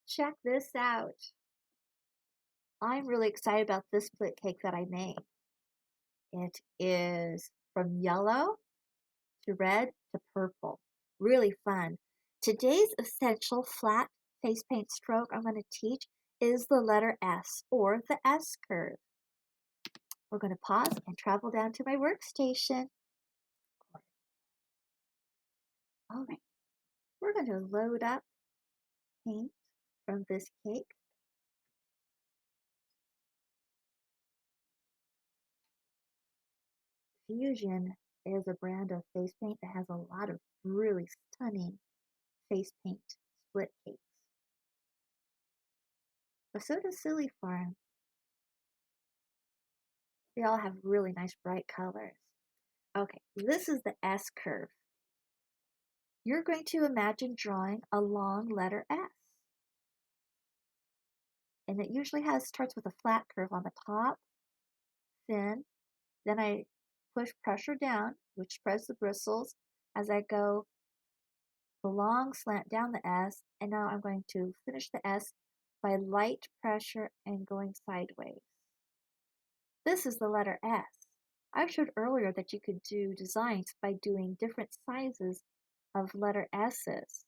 Check this out. I'm really excited about this split cake that I made. It is from yellow to red to purple. Really fun. Today's essential flat face paint stroke I'm going to teach is the letter S, or the S curve. We're going to pause and travel down to my workstation. All right, we're going to load up paint from this cake. Fusion is a brand of face paint that has a lot of really stunning face paint split cakes. But so does Silly Farm. They all have really nice bright colors. Okay, this is the S curve. You're going to imagine drawing a long letter S. And it usually starts with a flat curve on the top, thin. Then I push pressure down, which spreads the bristles as I go the long slant down the S. And now I'm going to finish the S by light pressure and going sideways. This is the letter S. I showed earlier that you could do designs by doing different sizes of letter S's.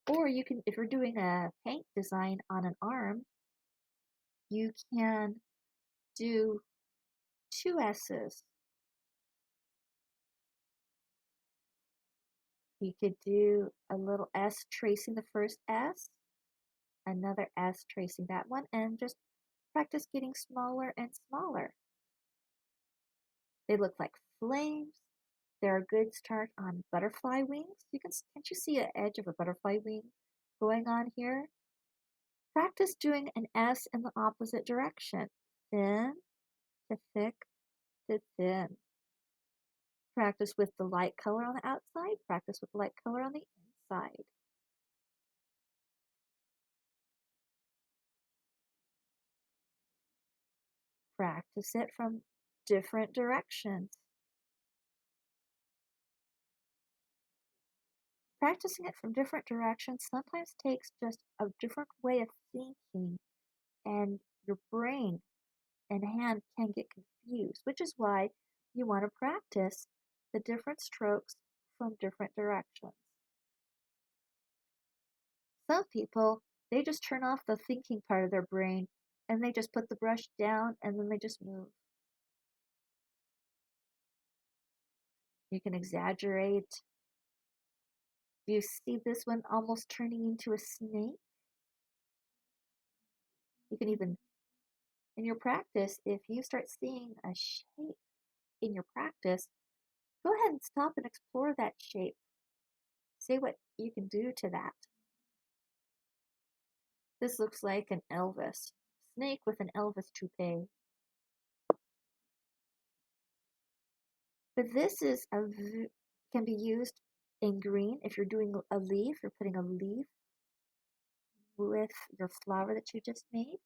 Or you can, if you're doing a paint design on an arm, you can do two S's. You could do a little S tracing the first S, another S tracing that one, and just practice getting smaller and smaller. They look like flames. They're a good start on butterfly wings. Can't you see an edge of a butterfly wing going on here? Practice doing an S in the opposite direction. Thin to thick to thin. Practice with the light color on the outside. Practice with the light color on the inside. Practice it from different directions. Practicing it from different directions sometimes takes just a different way of thinking, and your brain and hand can get confused, which is why you want to practice the different strokes from different directions. Some people, they just turn off the thinking part of their brain and they just put the brush down and then they just move. You can exaggerate. Do you see this one almost turning into a snake? You can even, in your practice, if you start seeing a shape in your practice, go ahead and stop and explore that shape. See what you can do to that. This looks like an Elvis. Snake with an Elvis toupee. But this can be used in green if you're doing a leaf. You're putting a leaf with your flower that you just made.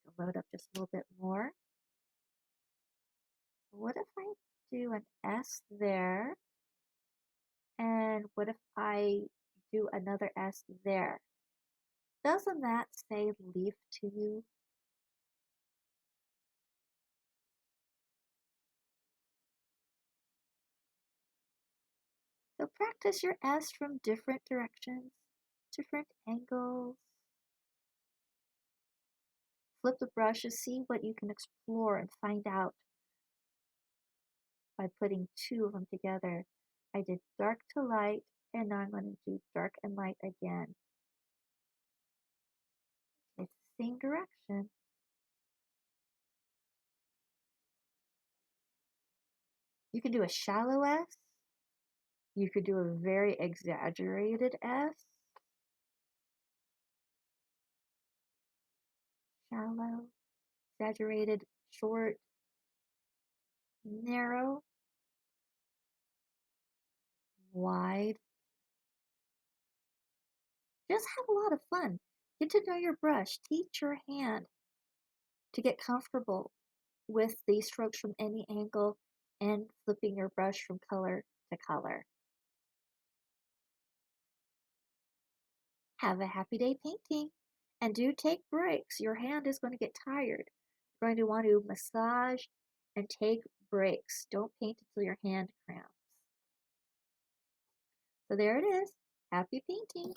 I'm going to load up just a little bit more. What if I do an S there? And what if I do another S there? Doesn't that say leaf to you? So practice your S from different directions, different angles. Flip the brush to see what you can explore and find out by putting two of them together. I did dark to light, and now I'm going to do dark and light again. It's the same direction. You can do a shallow S. You could do a very exaggerated S. Shallow, exaggerated, short, narrow, wide. Just have a lot of fun. Get to know your brush. Teach your hand to get comfortable with these strokes from any angle and flipping your brush from color to color. Have a happy day painting. And do take breaks. Your hand is going to get tired. You're going to want to massage and take breaks. Don't paint until your hand cramps. So there it is. Happy painting.